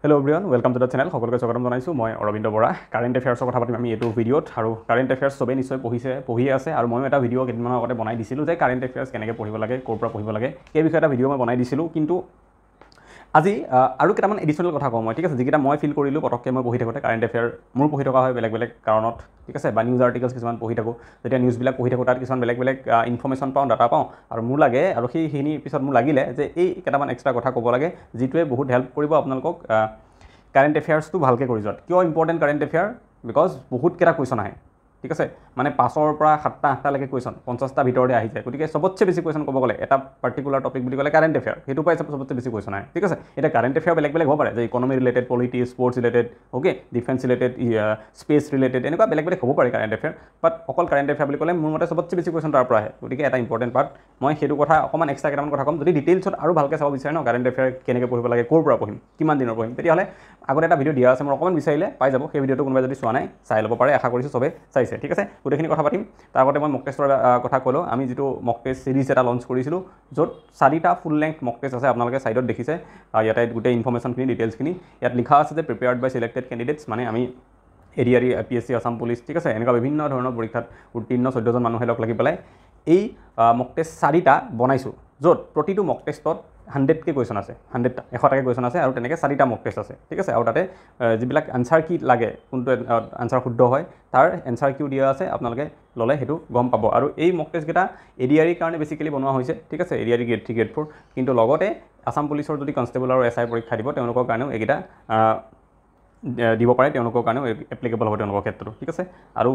Hello everyone, welcome to the channel. সকলোকে স্বাগতম জনাইছো মই অৰবিন্দ বৰা। কাৰেন্ট এফেয়াৰ্ছৰ কথা পাতিম আমি এইটো ভিডিঅ'ত আৰু কাৰেন্ট এফেয়াৰ্ছ সবে নিশ্চয় পঢ়িয়ে আছে আৰু মই এটা ভিডিঅ' কেইদিনমানৰ আগতে বনাই দিছিলোঁ যে কাৰেন্ট এফেয়াৰ্ছ কেনেকৈ পঢ়িব লাগে, ক'ৰ পৰা পঢ়িব লাগে এই বিষয়ে এটা ভিডিঅ' মই বনাই দিছিলোঁ। কিন্তু আজি আৰু কেইটামান এডিশ্যনেল কথা কওঁ মই, ঠিক আছে, যিকেইটা মই ফিল কৰিলোঁ পটককৈ মই পঢ়ি থাকোঁতে। কাৰেন্ট এফেয়াৰ মোৰ পঢ়ি থকা হয় বেলেগ বেলেগ কাৰণত, ঠিক আছে, বা নিউজ আৰ্টিকেলছ কিছুমান পঢ়ি থাকোঁ। যেতিয়া নিউজবিলাক পঢ়ি থাকোঁ তাত কিছুমান বেলেগ বেলেগ ইনফৰ্মেশ্যন পাওঁ, ডাটা পাওঁ, আৰু মোৰ লাগে আৰু সেইখিনি পিছত মোৰ লাগিলে যে এই কেইটামান এক্সট্ৰা কথা ক'ব লাগে যিটোৱে বহুত হেল্প কৰিব আপোনালোকক কাৰেন্ট এফেয়াৰ্ছটো ভালকৈ কৰি যোৱাত। কিয় ইম্পৰ্টেণ্ট কাৰেন্ট এফেয়াৰ? বিকজ বহুতকেইটা কুৱেশ্যন আহে, ঠিক আছে, মানে 5ৰ পৰা 7টা 8টালৈকে কুৱেশ্যন 50টা ভিতৰতে আহি যায়। গতিকে চবতছে বেছি কুৱেশ্যন ক'ব গ'লে এটা পাৰ্টিকুলাৰ টপিক বুলি ক'লে কাৰেন্ট এফেয়াৰ, সেইটো পাই চবতছে বেছি কুৱেশ্যন আহে, ঠিক আছে। এতিয়া কাৰেন্ট এফেয়াৰ বেলেগ বেলেগ হ'ব পাৰে, যে economy related, politics, sports related, okay, defence related, space related, এনেকুৱা বেলেগ বেলেগ হ'ব পাৰে কাৰেন্ট এফেয়াৰ। বাট অকল কাৰেন্ট এফেয়াৰ বুলি ক'লে মোৰ মতে চবতছে বেছি কুৱেশ্যন তাৰ পৰা আহে। গতিকে এটা ইম্পৰ্টেণ্ট পাৰ্ট, মই সেইটো কথা অকণমান এক্সট্ৰা কেইটামান কথা ক'ম। যদি ডিটেইলছত আৰু ভালকৈ চাব বিচাৰে ন কাৰেন্ট এফেয়াৰ কেনেকৈ পঢ়িব লাগে, ক'ৰ পৰা পঢ়িম, কিমান দিনৰ পঢ়িম, তেতিয়াহ'লে আগতে এটা ভিডিঅ' দিয়া আছে, মোৰ অকণমান বিচাৰিলে পাই যাব। সেই ভিডিঅ'টো কোনোবাই যদি চোৱা নাই চাই ল'ব পাৰে, আশা কৰিছোঁ চবে চাইছে, ঠিক আছে। গোটেইখিনি কথা পাতিম। তাৰ আগতে মই মক টেষ্টৰ কথা ক'লোঁ। আমি যিটো মক টেষ্ট চিৰিজ এটা লঞ্চ কৰিছিলোঁ, য'ত 4টা ফুল লেংথ মক টেষ্ট আছে, আপোনালোকে ছাইডত দেখিছে। ইয়াতে গোটেই ইনফৰ্মেশ্যনখিনি, ডিটেইলছখিনি ইয়াত লিখা আছে যে প্ৰিপেয়াৰ্ড বাই চিলেক্টেড কেণ্ডিডেটছ, মানে আমি এডিআৰই, APSC, আছাম পুলিচ, ঠিক আছে, এনেকুৱা বিভিন্ন ধৰণৰ পৰীক্ষাত উত্তীৰ্ণ 14জন মানুহে লগ লাগি পেলাই এই মক টেষ্ট 4টা বনাইছোঁ, য'ত প্ৰতিটো মক টেষ্টত 100কে কুৱেশ্যন আছে, 100টাকে কুৱেশ্যন আছে, আৰু তেনেকৈ 4টা মক টেষ্ট আছে, ঠিক আছে। আৰু তাতে যিবিলাক এনচাৰ কি লাগে, কোনটো এনচাৰ শুদ্ধ হয় তাৰ এনচাৰ কিউ দিয়া আছে, আপোনালোকে ল'লে সেইটো গম পাব। আৰু এই মক টেষ্টকেইটা এডিআৰইৰ কাৰণে বেছিকেলি বনোৱা হৈছে, ঠিক আছে, এডিআৰই গ্ৰেড 3, গ্ৰেড 4, কিন্তু লগতে আছাম পুলিচৰ যদি কনষ্টেবল আৰু SI পৰীক্ষা দিব তেওঁলোকৰ কাৰণেও এইকেইটা দিব পাৰে, তেওঁলোকৰ কাৰণেও এপ্লিকেবল হ'ব তেওঁলোকৰ ক্ষেত্ৰতো, ঠিক আছে। আৰু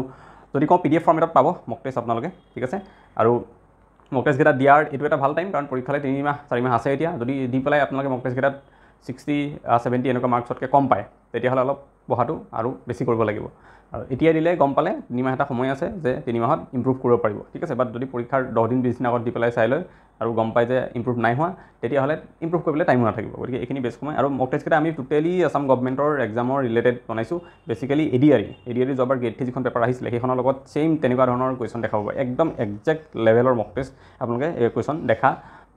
যদি কওঁ PDF ফৰ্মেটত পাব মক টেষ্ট আপোনালোকে, ঠিক আছে। আৰু মক টেষ্টকেইটা দিয়াৰ এইটো এটা ভাল টাইম, কাৰণ পৰীক্ষালৈ 3 মাহ 4 মাহ আছে এতিয়া। যদি দি পেলাই আপোনালোকে মক টেষ্টকেইটাত 60, 70 এনেকুৱা মাৰ্কছতকৈ কম পায়, তেতিয়াহ'লে অলপ পঢ়াটো আৰু বেছি কৰিব লাগিব। আৰু এতিয়া দিলে গম পালে 3 মাহ এটা সময় আছে যে 3 মাহত ইম্প্ৰুভ কৰিব পাৰিব, ঠিক আছে। বাট যদি পৰীক্ষাৰ 10 দিন 20 দিন আগত দি পেলাই চাই লয় আৰু গম পায় যে ইম্প্ৰুভ নাই হোৱা, তেতিয়াহ'লে ইম্প্ৰুভ কৰিবলৈ টাইমো নাথাকিব। গতিকে এইখিনি বেষ্ট সময়। আৰু মক টেষ্টকেইটা আমি টোটেলি আছাম গভৰ্ণমেণ্টৰ এক্সামৰ ৰিলেটেড বনাইছোঁ। বেছিকেলি এডিআৰই যোৱাবাৰ গ্ৰেড 3 যিখন পেপাৰ আহিছিলে সেইখনৰ লগত ছেইম তেনেকুৱা ধৰণৰ কুৱেশ্যন দেখাব পাৰে, একদম একজেক্ট লেভেলৰ মক টেষ্ট আপোনালোকে এই কুৱেশ্যন দেখা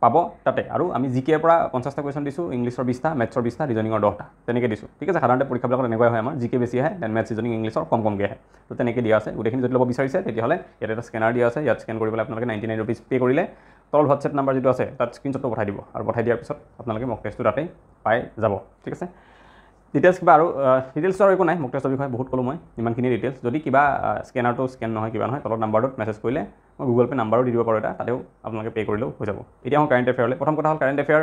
পাব তাতে। আৰু আমি জিকেৰ পৰা 50টা কুৱেশ্যন দিছোঁ, ইংলিছৰ 20টা, মেথছৰ 20টা, ৰিজনিঙৰ 10টা, তেনেকৈ দিছোঁ, ঠিক আছে। সাধাৰণতে পৰীক্ষাবিলাকত এনেকুৱাই হয়, আমাৰ জিকে বেছি আহে, দেন মেথছ, ৰিজনিং, ইংলিছৰ কমকৈ আহে। তো তেনেকৈ দিয়া আছে। গোটেইখিনি যদি ল'ব বিচাৰিছে তেতিয়াহ'লে ইয়াত এটা স্কেনাৰ দিয়া আছে, ইয়াত স্কেন কৰি পেলাই আপোনালোকে 99 ৰুপিজ পে' কৰিলে তল হোৱাটছএপ নাম্বাৰ যিটো আছে তাত স্ক্ৰীনশ্বটটো পঠাই দিব, আৰু পঠাই দিয়াৰ পিছত আপোনালোকে মক টেষ্টটো তাতেই পাই যাব, ঠিক আছে। ডিটেইলছ কিবা আৰু ডিটেইলছটো আৰু একো নাই, মক টেষ্টৰ বিষয়ে বহুত ক'লোঁ মই, ইমানখিনি ডিটেইলছ। যদি কিবা স্কেনাৰটো স্কেন নহয়, কিবা নহয়, তলত নাম্বাৰটোত মেছেজ কৰিলে মই গুগল পে' নাম্বাৰো দি দিব পাৰোঁ এটা, তাতেও আপোনালোকে পে' কৰিলেও হৈ যাব। এতিয়া মই কাৰেণ্ট এফেয়াৰলৈ। প্ৰথম কথা হ'ল কাৰেণ্ট এফেয়াৰ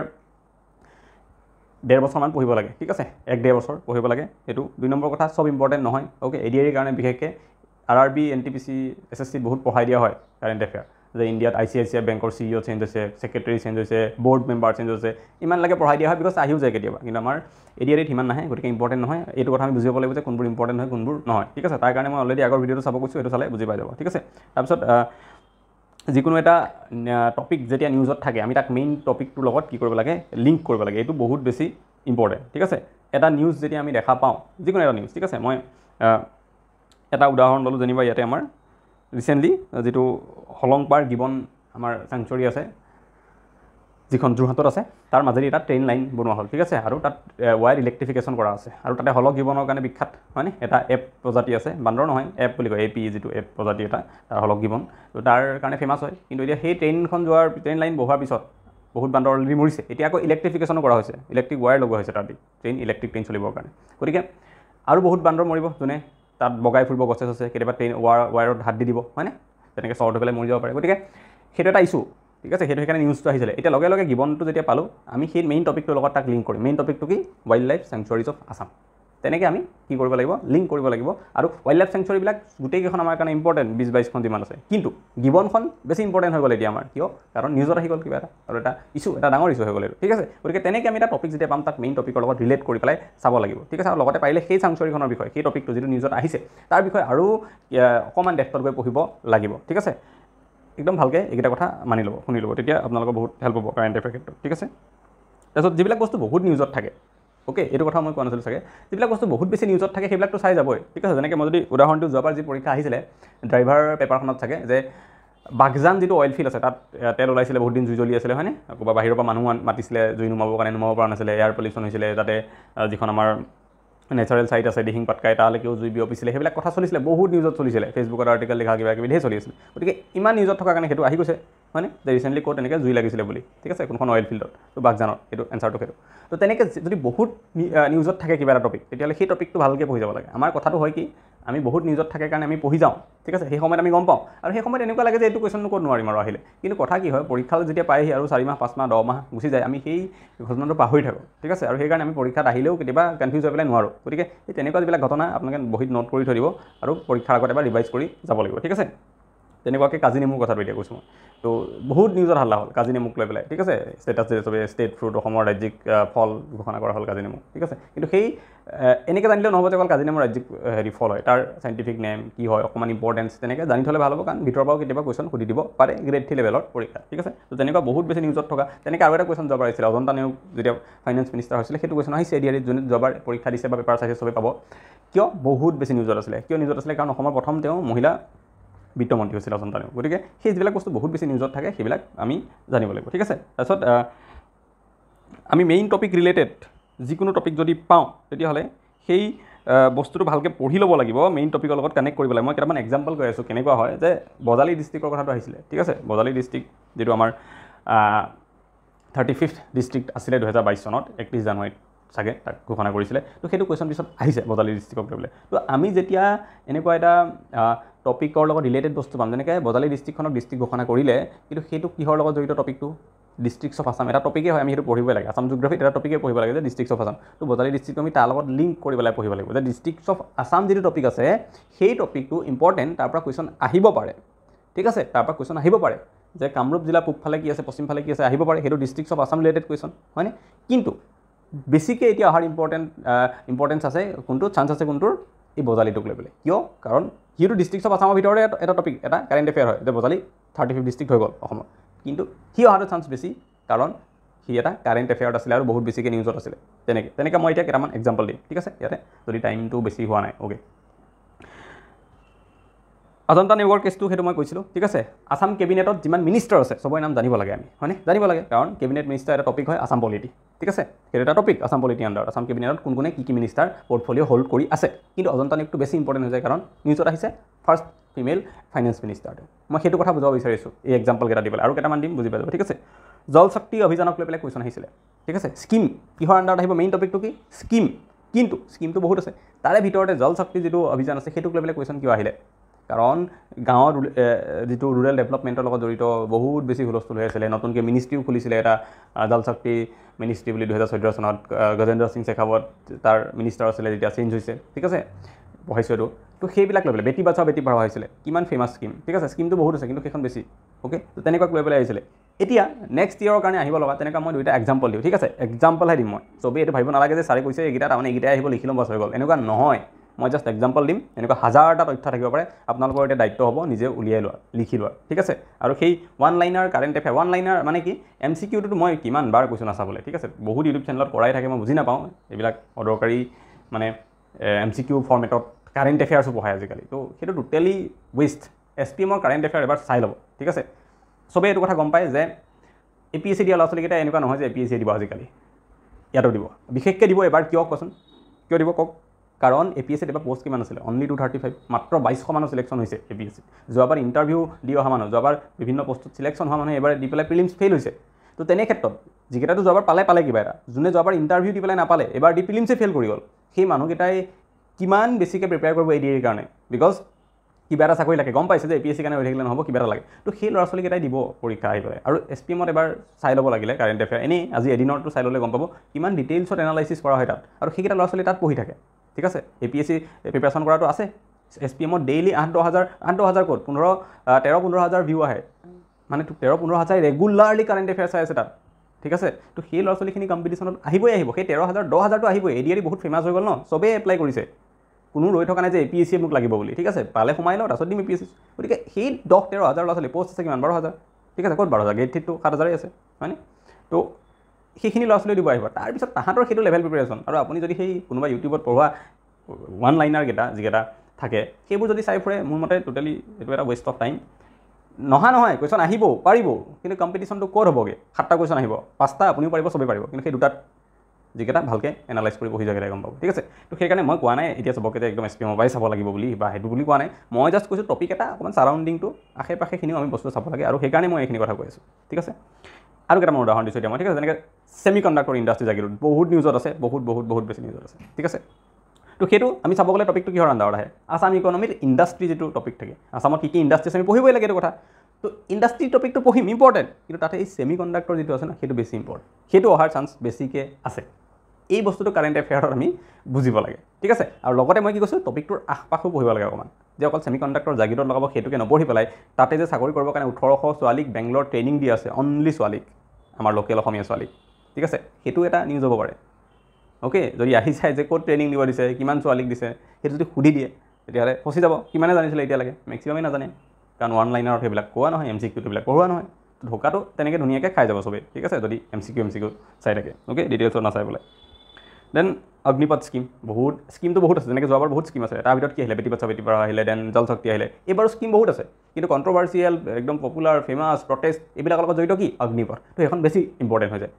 1.5 বছৰমান পঢ়িব লাগে, ঠিক আছে, 1-1.5 বছৰ পঢ়িব লাগে, সেইটো 2 নম্বৰ কথা। চব ইম্পৰ্টেণ্ট নহয়, অ'কে। এডিআৰইৰ কাৰণে বিশেষকৈ RRB, NTPC, SSC বহুত পঢ়াই দিয়া হয় কাৰেণ্ট এফেয়াৰ, যে ইণ্ডিয়াত ICICI বেংকৰ CEO চেঞ্জ হৈছে, ছেক্ৰেটাৰী চেঞ্জ হৈছে, বৰ্ড মেম্বাৰ চেঞ্জ হৈছে, ইমানলৈকে পঢ়াই দিয়া হয়, বিকজ আহিও যায় কেতিয়াবা। কিন্তু আমাৰ এডিআৰইত সিমান নাহে, গতিকে ইম্পৰ্টেণ্ট নহয়। এইটো কথা আমি বুজিব লাগিব যে কোনবোৰ ইম্পৰ্টেণ্ট হয়, কোনবোৰ নহয়, ঠিক আছে। তাৰ কাৰণে মই অলৰেডি আগৰ ভিডিঅ'টো চাব কৈছোঁ, সেইটো চালে বুজি পাই যাব, ঠিক আছে। তাৰপিছত যিকোনো এটা টপিক যেতিয়া নিউজত থাকে, আমি তাক মেইন টপিকটোৰ লগত কি কৰিব লাগে, লিংক কৰিব লাগে। এইটো বহুত বেছি ইম্পৰ্টেণ্ট, ঠিক আছে। এটা নিউজ যেতিয়া আমি দেখা পাওঁ, যিকোনো এটা নিউজ, ঠিক আছে, মই এটা উদাহৰণ ল'লোঁ, যেনিবা ইয়াতে আমাৰ ৰিচেণ্টলি যিটো হলংপাৰ গিবন আমাৰ চেংচুৰী আছে, যিখন যোৰহাটত আছে, তাৰ মাজেদি এটা ট্ৰেইন লাইন বনোৱা হ'ল, ঠিক আছে। আৰু তাত ৱায়াৰ ইলেক্ট্ৰিফিকেশ্যন কৰা আছে, আৰু তাতে হলক গিবনৰ কাৰণে বিখ্যাত, হয়নে। এটা এপ প্ৰজাতি আছে, বান্দৰ নহয়, এপ বুলি কয়, AP যিটো এপ প্ৰজাতি এটা, তাৰ হলক গিবন, তো তাৰ কাৰণে ফেমাছ হয়। কিন্তু এতিয়া সেই ট্ৰেইন লাইন বহোৱাৰ পিছত বহুত বান্দৰ অলৰেডি মৰিছে, এতিয়া আকৌ ইলেক্ট্ৰিফিকেশ্যনো কৰা হৈছে, ইলেক্ট্ৰিক ৱায়াৰ লগোৱা হৈছে তাত, ইলেক্ট্ৰিক ট্ৰেইন চলিবৰ কাৰণে। গতিকে আৰু বহুত বান্দৰ মৰিব, যোনে তাত বগাই ফুৰিব গছে চছে, কেতিয়াবা ট্ৰেইন ৱায়াৰত হাত দি দিব, হয়নে, তেনেকৈ শ্বৰ্ট হৈ পেলাই মৰি যাব পাৰে। গতিকে সেইটো এটা ইছ্যু, ঠিক আছে, সেইটো সেইকাৰণে নিউজটো আহিছিলে। এতিয়া লগে লগে গিবনটো যেতিয়া পালোঁ, আমি সেই মেইন টপিকটোৰ লগত তাক লিংক কৰিম। মেইন টপিকটো কি? Wildlife sanctuaries of Assam. তেনেকৈ আমি কি কৰিব লাগিব, লিংক কৰিব লাগিব। আৰু ৱাইল্ড লাইফ চেংচুৱাৰিবিলাক গোটেইকেইখন আমাৰ কাৰণে ইম্পৰ্টেণ্ট, 20-22খন যিমান আছে, কিন্তু গিবনখন বেছি ইম্পৰ্টেণ্ট হৈ গ'ল এতিয়া আমাৰ। কিয়? কাৰণ নিউজত আহি গ'ল কিবা এটা, আৰু এটা ইছ্যু, এটা ডাঙৰ ইছ্যু হৈ গ'ল এইটো, ঠিক আছে। গতিকে তেনেকৈ আমি এটা টপিক যেতিয়া পাম, তাক মেইন টপিকৰ লগত ৰিলেট কৰি পেলাই চাব লাগিব, ঠিক আছে। আৰু লগতে পাৰিলে সেই চেংচুৱাৰিখনৰ বিষয়ে, সেই টপিকটো যিটো নিউজত আহিছে তাৰ বিষয়ে আৰু অকণমান ডেপ্থত গৈ পঢ়িব লাগিব, ঠিক আছে। একদম ভালকৈ এইকেইটা কথা মানি ল'ব, শুনি ল'ব, তেতিয়া আপোনালোকৰ বহুত হেল্প হ'ব কাৰেণ্ট এফেয়াৰ ক্ষেত্ৰত, ঠিক আছে। তাৰপিছত যিবিলাক বস্তু বহুত নিউজত থাকে, অ'কে, এইটো কথা মই কোৱা নাছিলোঁ চাগে, যিবিলাক বস্তু বহুত বেছি নিউজত থাকে সেইবিলাকতো চাই যাবই, ঠিক আছে। যেনেকৈ মই যদি উদাহৰণটো যোৱাবাৰ যি পৰীক্ষা আহিছিলে, ড্ৰাইভাৰ পেপাৰখনত থাকে যে বাগজান যিটো অইল ফিল্ড আছে তাত তেল ওলাইছিলে বহুত দিন জুই জ্বলি আছিলে হয়নে ক'ৰবাত বাহিৰৰ পৰা মানুহ মাতিছিলে জুই নুমাবৰ কাৰণে নুমাব পৰা নাছিলে এয়াৰ পলিউশ্যন হৈছিলে তাতে যিখন আমাৰ নেচাৰেল চাইট আছে দিহিং পাটকাই তালৈকেও জুই বিয়পিছিলে সেইবিলাক কথা চলিছিলে বহুত নিউজত চলিছিলে ফেচবুকত আৰ্টিকেল লিখা কিবা কিবি ধেৰ চলি আছিলে গতিকে ইমান নিউজত থকাৰ কাৰণে সেইটো আহি গৈছে হয়নে যে ৰিচেণ্টলি ক'ত এনেকৈ জুই লাগিছিলে বুলি ঠিক আছে কোনখন অইল ফিল্ডত তো বাগজানত সেইটো এনচাৰটো সেইটো তো তেনেকৈ যদি বহুত নিউজত থাকে কিবা এটা টপিক তেতিয়াহ'লে সেই টপিকটো ভালকৈ পঢ়ি যাব লাগে আমাৰ কথাটো হয় কি আমি বহুত নিউজত থাকে কাৰণে আমি পঢ়ি যাওঁ ঠিক আছে সেই সময়ত আমি গম পাওঁ আৰু সেই সময়ত এনেকুৱা লাগে যে এইটো কুৱেশ্যনটো ক'ত নোৱাৰিম আৰু আহিলে কিন্তু কথা কি হয় পৰীক্ষালৈ যেতিয়া পায়হি আৰু 4 মাহ 5 মাহ 10 মাহ গুচি যায় আমি সেই ঘটনাটো পাহৰি থাকোঁ ঠিক আছে আৰু সেইকাৰণে আমি পৰীক্ষাত আহিলেও কেতিয়াবা কনফিউজ হৈ পেলাই নোৱাৰোঁ গতিকে এই তেনেকুৱা যিবিলাক ঘটনা আপোনালোকে বহীত নোট কৰি থৈ দিব আৰু পৰীক্ষাৰ আগত এবাৰ ৰিভাইজ কৰি যাব লাগিব ঠিক আছে তেনেকুৱাকৈ কাজি নেমুৰ কথাটো এতিয়া কৈছোঁ মই তো বহুত নিউজত হাল্লা হ'ল কাজি নেমুক লৈ পেলাই ঠিক আছে ষ্টেটাছ চবে ষ্টেট ফ্ৰুট অসমৰ ৰাজ্যিক ফল ঘোষণা কৰা হ'ল কাজি নেমু ঠিক আছে কিন্তু সেই এনেকৈ জানিলেও নহ'ব যে অকল কাজি নেমুৰ ৰাজ্যিক ফল হয় তাৰ চাইণ্টিফিক নেম কি হয় অকণমান ইম্পৰ্টেঞ্চ তেনেকৈ জানি থ'লে ভাল হ'ব কাৰণ ভিতৰৰ পৰাও কেতিয়াবা কুৱেশ্যন সুধি দিব পাৰে গ্ৰেড 3 লেভেলৰ পৰীক্ষা ঠিক আছে তো তেনেকুৱা বহুত বেছি নিউজত থকা তেনেকৈ আৰু এটা কুৱেশ্যন যোৱাবাৰ আহিছিলে অজন্তা নেওগ যেতিয়া ফাইনেন্স মিনিষ্টাৰ হৈছিলে সেইটো কুৱেশ্যন আহিছে এডিআৰিত যোনে যোৱাবাৰ পৰীক্ষা দিছে বা পেপাৰ চাইছে চবে পাব কিয় বহুত বেছি নিউজত আছিলে কিয় নিউজত আছিলে কাৰণ অসমৰ প্ৰথম তেওঁ মহিলা বিত্তমন্ত্ৰী হৈছিল অজন্তা নেওগ গতিকে সেই যিবিলাক বস্তু বহুত বেছি নিউজত থাকে সেইবিলাক আমি জানিব লাগিব ঠিক আছে তাৰপিছত আমি মেইন টপিক ৰিলেটেড যিকোনো টপিক যদি পাওঁ তেতিয়াহ'লে সেই বস্তুটো ভালকৈ পঢ়ি ল'ব লাগিব মেইন টপিকৰ লগত কানেক্ট কৰিব লাগিব মই কেইটামান এক্সাম্পল কৈ আছোঁ কেনেকুৱা হয় যে বজালী ডিষ্ট্ৰিক্টৰ কথাটো আহিছিলে ঠিক আছে বজালী ডিষ্ট্ৰিক্ট যিটো আমাৰ 35th ডিষ্ট্ৰিক্ট আছিলে 2022 চনত 31 জানুৱাৰীত চাগে তাক ঘোষণা কৰিছিলে তো সেইটো কুৱেশ্যন পিছত আহিছে বজালী ডিষ্ট্ৰিক্টক লৈ পেলাই তো আমি যেতিয়া এনেকুৱা এটা টপিকৰ লগত ৰিলেটেড বস্তু পাম যেনেকৈ বজালী ডিষ্ট্ৰিক্টখনক ডিষ্ট্ৰিক্ট ঘোষণা কৰিলে কিন্তু সেইটো কিহৰ লগত জড়িত টপিকটো ডিষ্ট্ৰিক্টছ অফ আছাম এটা টপিকেই হয় আমি সেইটো পঢ়িবই লাগে আছাম জিঅ'গ্ৰাফিত এটা টপিকেই পঢ়িব লাগে যে ডিষ্ট্ৰিক্টছ অফ আছাম তো বজালী ডিষ্ট্ৰিক্টটো আমি তাৰ লগত লিংক কৰি পেলাই পঢ়িব লাগিব যে ডিষ্ট্ৰিক্টছ অফ আছাম যিটো টপিক আছে সেই টপিকটো ইম্পৰ্টেণ্ট তাৰ পৰা কুৱেশ্যন আহিব পাৰে ঠিক আছে তাৰ পৰা কুৱেশ্যন আহিব পাৰে যে কামৰূপ জিলা পূবফালে কি আছে পশ্চিমফালে কি আছে আহিব পাৰে সেইটো districts of Assam related question হয়নে কিন্তু বেছিকৈ এতিয়া অহাৰ ইম্পৰ্টেঞ্চ আছে কোনটো চান্স আছে কোনটোৰ এই বজালীটোক লৈ পেলাই কিয় কাৰণ সিটো ডিষ্ট্ৰিক্টছ অফ আছামৰ ভিতৰতে এটা টপিক এটা কাৰেণ্ট এফেয়াৰ হয় যে বজালী 35 ডিষ্ট্ৰিক্ট হৈ গ'ল অসমৰ কিন্তু সি অহাটো চান্স বেছি কাৰণ সি এটা কাৰেণ্ট এফেয়াৰত আছিলে আৰু বহুত বেছিকৈ নিউজত আছিলে তেনেকৈ মই এতিয়া কেইটামান এক্সাম্পল দিম ঠিক আছে ইয়াতে যদি টাইমটো বেছি হোৱা নাই অ'কে অজন্তা নেওগৰ কেছটো সেইটো মই কৈছিলোঁ ঠিক আছে আছাম কেবিনেটত যিমান মিনিষ্টাৰ আছে চবৰে নাম জানিব লাগে আমি হয়নে জানিব লাগে কাৰণ কেবিনেট মিনিষ্টাৰ এটা টপিক হয় আছাম পলিটি ঠিক আছে সেইটো এটা টপিক আছাম পলিটি আণ্ডাৰত আছাম কেবিনেটত কোন কোনে কি মিনিষ্টাৰ পৰ্টফলিঅ' হোল্ড কৰি আছে কিন্তু অজন্তা নেওগটো বেছি ইম্পৰ্টেণ্ট হৈ যায় কাৰণ নিউজত আহিছে ফাৰ্ষ্ট ফিমেল ফাইনেন্স মিনিষ্টাৰটো মই সেইটো কথা বুজাব বিচাৰিছোঁ এই এক্সাম্পল কেইটা দি পেলাই আৰু কেইটামান দিম বুজি পাব ঠিক আছে জল শক্তি অভিযানক লৈ পেলাই কুৱেশ্যন আহিছিলে ঠিক আছে স্কিম কিহৰ আণ্ডাৰত আহিব মেইন টপিকটো কি স্কিম কিন্তু স্কিমটো বহুত আছে তাৰে ভিতৰতে জল শক্তি যিটো অভিযান আছে সেইটোক লৈ পেলাই কুৱেশ্যন কিয় আহিলে কাৰণ গাঁৱৰ যিটো ৰুৰেল ডেভেলপমেণ্টৰ লগত জড়িত বহুত বেছি হুলস্থুল হৈ আছিলে নতুনকৈ মিনিষ্ট্ৰীও খুলিছিলে এটা জল শক্তি মিনিষ্ট্ৰী বুলি 2014 চনত গজেন্দ্ৰ সিং শেখাৱত তাৰ মিনিষ্টাৰ আছিলে যেতিয়া চেঞ্জ হৈছে ঠিক আছে পঢ়াইছোঁ এইটো তো সেইবিলাক লৈ পেলাই বেটি বাচাও বেটি পঢ়াও হৈছিলে কিমান ফেমাছ স্কিম ঠিক আছে স্কিমটো বহুত আছে কিন্তু সেইখন বেছি অ'কে তো তেনেকুৱাক লৈ পেলাই আহিছিলে এতিয়া নেক্সট ইয়েৰৰ কাৰণে আহিব লগা তেনেকুৱা মই দুইটা এক্সাম্পল দিওঁ ঠিক আছে এক্সাম্পলহে দিম মই চবেই এইটো ভাবিব নালাগে যে ছাৰে কৈছে এইকেইটা তাৰমানে এইকেইটাই আহিব লিখি ল'ম বাছ হৈ গ'ল এনেকুৱা নহয় মই জাষ্ট এক্সাম্পল দিম এনেকুৱা হাজাৰটা তথ্য থাকিব পাৰে আপোনালোকৰ এতিয়া দায়িত্ব হ'ব নিজে উলিয়াই লোৱা লিখি লোৱা ঠিক আছে আৰু সেই one liner current affair one liner মানে কি MCQটো মই কিমান বাৰ কৈছোঁ নাচাবলৈ ঠিক আছে বহুত ইউটিউব চেনেলত কৰাই থাকে মই বুজি নাপাওঁ এইবিলাক অদৰকাৰী মানে MCQ ফৰ্মেটত কাৰেণ্ট এফেয়াৰ্ছো পঢ়ায় আজিকালি তো সেইটো টোটেলি ৱেষ্ট SPMৰ কাৰেণ্ট এফেয়াৰ এবাৰ চাই ল'ব ঠিক আছে চবেই এইটো কথা গম পায় যে APSC দিয়া ল'ৰা ছোৱালীকেইটা এনেকুৱা নহয় যে APSC দিব আজিকালি ইয়াতো দিব বিশেষকৈ দিব এবাৰ কিয় কচোন কিয় দিব কওক কাৰণ APSCত এবাৰ পোষ্ট কিমান আছিলে অনলি 235 মাত্ৰ 2200 মানুহ চিলেকশ্যন হৈছে APSC যোৱাবাৰ ইণ্টাৰভিউ দি অহা মানুহ যোৱাবাৰ বিভিন্ন পোষ্টত চিলেকশ্যন হোৱা মানুহে এবাৰ দি পেলাই প্ৰিলিমছ ফেইল হৈছে তো তেনে ক্ষেত্ৰত যিকেইটাতো যোৱাবাৰ পালে কিবা এটা যোনে যোৱাবাৰ ইণ্টাৰভিউ দি পেলাই নাপালে এবাৰ দি প্ৰিলিমছে ফেইল কৰি গ'ল সেই মানুহকেইটাই কিমান বেছিকৈ প্ৰিপেয়াৰ কৰিব ADAৰ কাৰণে বিকজ কিবা এটা চাকৰি লাগে গম পাইছে যে APSC কাৰণে হৈ থাকিলে নহ'ব কিবা এটা লাগে তো সেই ল'ৰা ছোৱালীকেইটাই দিব পৰীক্ষা আহি পেলাই আৰু SPMত এবাৰ চাই ল'ব লাগিলে কাৰেণ্ট এফেয়াৰ এনেই আজি এদিনৰটো চাই ল'লে গম পাব কিমান ডিটেইলছত এনালাইচিছ কৰা হয় তাত আৰু সেইকেইটা ল'ৰা ছোৱালী তাত পঢ়ি থাকে ঠিক আছে APSC প্ৰিপেৰেশ্যন কৰাটো আছে SPMত ডেইলি 8-10 ক'ত 13-15,000 ভিউ আহে মানে 13-15,000 ৰেগুলাৰলি কাৰেণ্ট এফেয়াৰ চাই আছে তাত ঠিক আছে তো সেই ল'ৰা ছোৱালীখিনি কম্পিটিশ্যনত আহিবই সেই 13,000-10,000টো আহিবই ADR বহুত ফেমাছ হৈ গ'ল ন চবেই এপ্লাই কৰিছে কোনো ৰৈ থকা নাই যে APSC মোক লাগিব বুলি ঠিক আছে পালে সোমাই লওঁ তাৰপিছত দিম APSC গতিকে সেই 10-13,000 ল'ৰা ছোৱালী পষ্ট আছে কিমান 12,000 ঠিক আছে ক'ত 12,000 গেট থিতটো 7,000 আছে হয়নে তো সেইখিনি ল'ৰা ছোৱালী দিব আহিব তাৰপিছত তাহাঁতৰ সেইটো লেভেল প্ৰিপেৰেশ্যন আৰু আপুনি যদি সেই কোনোবা ইউটিউবত পঢ়োৱা ওৱান লাইনাৰ যিকেইটা থাকে সেইবোৰ যদি চাই ফুৰে মোৰ মতে টোটেলি এইটো এটা ৱেষ্ট অফ টাইম নহয় কুৱেশ্যন আহিব পাৰিব কিন্তু কম্পিটিশ্যনটো ক'ত হ'বগৈ 7টা কুৱেশ্যন আহিব 5টা আপুনিও পাৰিব চবেই পাৰিব কিন্তু সেই দুটাত যিকেইটা ভালকৈ এনালাইজ কৰি পঢ়ি যোৱাকেইটাই গম পাব ঠিক আছে তো সেইকাৰণে মই কোৱা নাই এতিয়া চবকে একদম SPM পৰাই চাব লাগিব বুলি বা সেইটো বুলি কোৱা নাই মই জাষ্ট কৈছোঁ টপিক এটা অকণমান চাৰাউণ্ডিংটো আশে পাশেখিনিও আমি বস্তু চাব লাগে আৰু সেইকাৰণে মই এইখিনি কথা কৈ আছোঁ ঠিক আছে আৰু কেইটামান উদাহৰণ দিছোঁ এতিয়া মই ঠিক আছে যেনেকৈ ছেমি কণ্ডাক্টৰ ইণ্ডাষ্ট্ৰী জাগিৰোড বহুত নিউজত আছে বহুত বেছি নিউজত আছে ঠিক আছে তো সেইটো আমি চাব গ'লে টপিকটো কিহৰ আণ্ডাৰত আহে আছাম ইকনমিৰ ইণ্ডাষ্ট্ৰী যিটো টপিক থাকে আছামত কি ইণ্ডাষ্ট্ৰী আছে আমি পঢ়িবই লাগে এইটো কথা তো ইণ্ডাষ্ট্ৰী টপিকটো পঢ়িম ইম্পৰ্টেণ্ট কিন্তু তাতে এই ছেমি কণ্ডাক্টৰ যিটো আছে না সেইটো বেছি ইম্পৰ্টেণ্ট সেইটো অহাৰ চান্স বেছিকৈ আছে এই বস্তুটো কাৰেণ্ট এফেয়াৰত আমি বুজিব লাগে ঠিক আছে আৰু লগতে মই কি কৈছোঁ টপিকটোৰ আশপাশো পঢ়িব লাগে অকণমান যে অকল ছেমি কণ্ডাক্টৰ জাগিৰোড লগাব সেইটোকে নপঢ়ি পেলাই তাতে যে চাকৰি কৰিবৰ কাৰণে 1800 ছোৱালীক বেংগলৰ ট্ৰেইনিং দি আছে অনলি ছোৱালীক আমাৰ লোকেল অসমীয়া ছোৱালীক ঠিক আছে সেইটো এটা নিউজ হ'ব পাৰে অ'কে যদি আহি যায় যে ক'ত ট্ৰেইনিং দিব দিছে কিমান ছোৱালীক দিছে সেইটো যদি সুধি দিয়ে তেতিয়াহ'লে ফচি যাব কিমানে জানিছিলে এতিয়ালৈকে মেক্সিমামেই নাজানে কাৰণ অনলাইনত সেইবিলাক কোৱা নহয় MCQ এইবিলাক পঢ়োৱা নহয় ঢোকাটো তেনেকৈ ধুনীয়াকৈ খাই যাব চবেই ঠিক আছে যদি MCQ চাই থাকে অ'কে ডিটেইলছত নাচাই বোলে দেন অগ্নিপথ স্কিম স্কিমটো বহুত আছে যেনেকৈ যোৱাবাৰ বহুত স্কিম আছে তাৰ ভিতৰত কি আহিলে বেটি বচাও বেটি পঢ়াও আহিলে দেন জল শক্তি আহিলে এইবাৰো স্কিম বহুত আছে কিন্তু কণ্ট্ৰভাৰ্চিয়েল একদম পপুলাৰ ফেমাছ প্ৰটেষ্ট এইবিলাকৰ লগত জড়িত কি অগ্নিপথ তো সেইখন বেছি ইম্পৰ্টেণ্ট হৈ যায়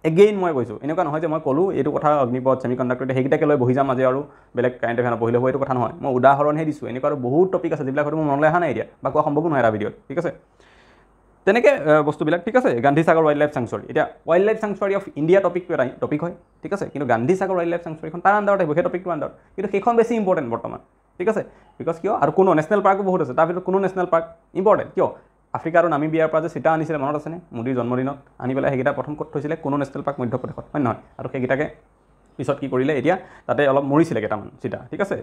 এগেইন মই কৈছোঁ এনেকুৱা নহয় যে মই ক'লোঁ এইটো কথা অগ্নিপথ ছেমি কণ্ডাক্টৰ সেইকেইটাকে লৈ বহি যাম আজি আৰু বেলেগ কাৰেণ্ট এফেয়াৰ নপঢ়িলে হ'ব এইটো কথা নহয় মই উদাহৰণহে দিছোঁ এনেকুৱা আৰু বহুত টপিক আছে যিবিলাক হয়তো মোৰ মনলৈ অহা নাই এতিয়া বা কোৱা সম্ভৱো নহয় এটা ভিডিঅ'ত ঠিক আছে তেনেকৈ বস্তুবিলাক ঠিক আছে গান্ধী সাগৰ ৱাইল্ড লাইফ চেংচুৱাৰী এতিয়া ৱাইল্ড লাইফ চেংচুৱাৰী অফ ইণ্ডিয়া টপিকটো এটা টপিক হয় ঠিক আছে কিন্তু গান্ধী সাগৰ ৱাইল্ড লাইফ চেংচুৱাৰীখন তাৰ আণ্ডাৰত আহিব সেই টপিকটো আণ্ডাৰত কিন্তু সেইখন বেছি ইম্পৰ্টেণ্ট বৰ্তমান ঠিক আছে বিকজ কিয় আৰু কোনো নেশ্যনেল পাৰ্কো বহুত আছে তাৰ ভিতৰত কোনো নেশ্যনেল পাৰ্ক ইম্পৰ্টেণ্ট কিয় আফ্ৰিকা আৰু নামিবিয়াৰ পৰা যে চিটা আনিছিলে মনত আছেনে মোদীৰ জন্মদিনত আনি পেলাই সেইকেইটা প্ৰথম ক'ত থৈছিলে কোনো নেশ্যনেল পাৰ্ক মধ্যপ্ৰদেশত হয় নহয় আৰু সেইকেইটাকে পিছত কি কৰিলে এতিয়া তাতে অলপ মৰিছিলে কেইটামান চিটা ঠিক আছে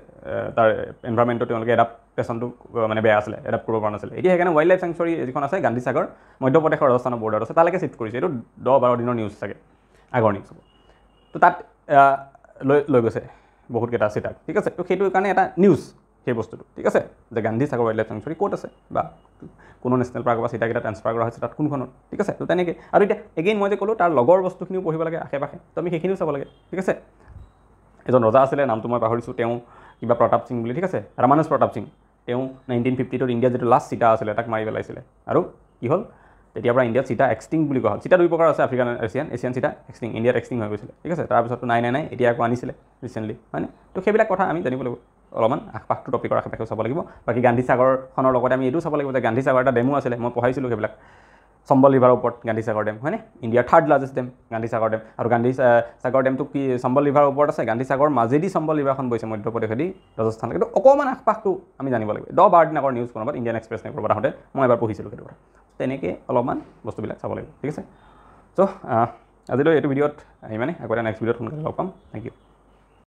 তাৰ এনভাইৰমেণ্টটো তেওঁলোকে এডাপ্টেশ্যনটো মানে বেয়া আছিলে এডাপ্ট কৰিব পৰা নাছিলে এতিয়া সেইকাৰণে ৱাইল্ড লাইফ চেংচুৱাৰী যিখন আছে গান্ধী সাগৰ মধ্যপ্ৰদেশৰ ৰাজস্থানৰ বৰ্ডাৰত আছে তালৈকে চিফ্ট কৰিছে এইটো 10-12 দিনৰ নিউজ চাগে আগৰ নিউজ হ'ব তো তাত লৈ গৈছে বহুতকেইটা চিটাক ঠিক আছে তো সেইটো কাৰণে এটা নিউজ সেই বস্তুটো ঠিক আছে যে গান্ধী সাগৰ ৱাইল্ড লাইফ চেংচুৱাৰী ক'ত আছে বা কোনো নেশ্যনেল পাৰ্কৰ পৰা চিটাকেইটা ট্ৰান্সফাৰ কৰা হৈছে তাত কোনখনত ঠিক আছে তো তেনেকৈ আৰু এতিয়া এগেইন মই যে ক'লোঁ তাৰ লগৰ বস্তুখিনিও পঢ়িব লাগে আশে পাশে তো আমি সেইখিনিও চাব লাগে ঠিক আছে এজন ৰজা আছিলে নামটো মই পাহৰিছোঁ তেওঁ কিবা প্ৰতাপ সিং বুলি ঠিক আছে ৰামানুজ প্ৰতাপ সিং তেওঁ 1952 ইণ্ডিয়াত যিটো লাষ্ট চিটা আছিলে তাক মাৰি পেলাইছিলে আৰু কি হ'ল তেতিয়াৰ পৰা ইণ্ডিয়াত চিটা এক্সটিং বুলি কোৱা হ'ল চিটা দুই প্ৰকাৰ আছে আফ্ৰিকান এছিয়ান চিটা এক্সটিং ইণ্ডিয়াত এক্সটিং হৈ গৈছিলে ঠিক আছে তাৰপিছততো নাই এতিয়া আকৌ আনিছিলে ৰিচেণ্টলি হয়নে তো সেইবিলাক কথা আমি জানিব লাগিব অলপমান আশপাশটো টপিকৰ আশে পাশে চাব লাগিব বাকী গান্ধী সাগৰখনৰ লগতে আমি এইটো চাব লাগিব যে গান্ধী সাগৰ এটা ডেমো আছিলে মই পঢ়াইছিলোঁ সেইবিলাক চম্বল ৰিভাৰৰ ওপৰত গান্ধী সাগৰ ডেম হয়নে ইণ্ডিয়াৰ 3rd লাৰ্জেষ্ট ডেম গান্ধী সাগৰ ডেম আৰু গান্ধী সাগৰ ডেমটো কি চম্বল ৰিভাৰৰ ওপৰত আছে গান্ধী সাগৰ মাজেদি চম্বল ৰিভাৰখন গৈছে মধ্যপ্ৰদেশেদি ৰাজস্থান কিন্তু অকণমান আশপাশটো আমি জানিব লাগিব 10-12 দিন আগৰ নিউজ কোনোবাত ইণ্ডিয়ান এক্সপ্ৰেছ নে ক'ৰবাত আহোঁতে মই এবাৰ পঢ়িছিলোঁ সেইটো কথা তেনেকৈ অলপমান বস্তুবিলাক চাব লাগিব ঠিক আছে চ' আজিলৈ এইটো ভিডিঅ'ত ইমানে আকৌ এটা নেক্সট ভিডিঅ'ত সোনকালে লগ পাম থেংক ইউ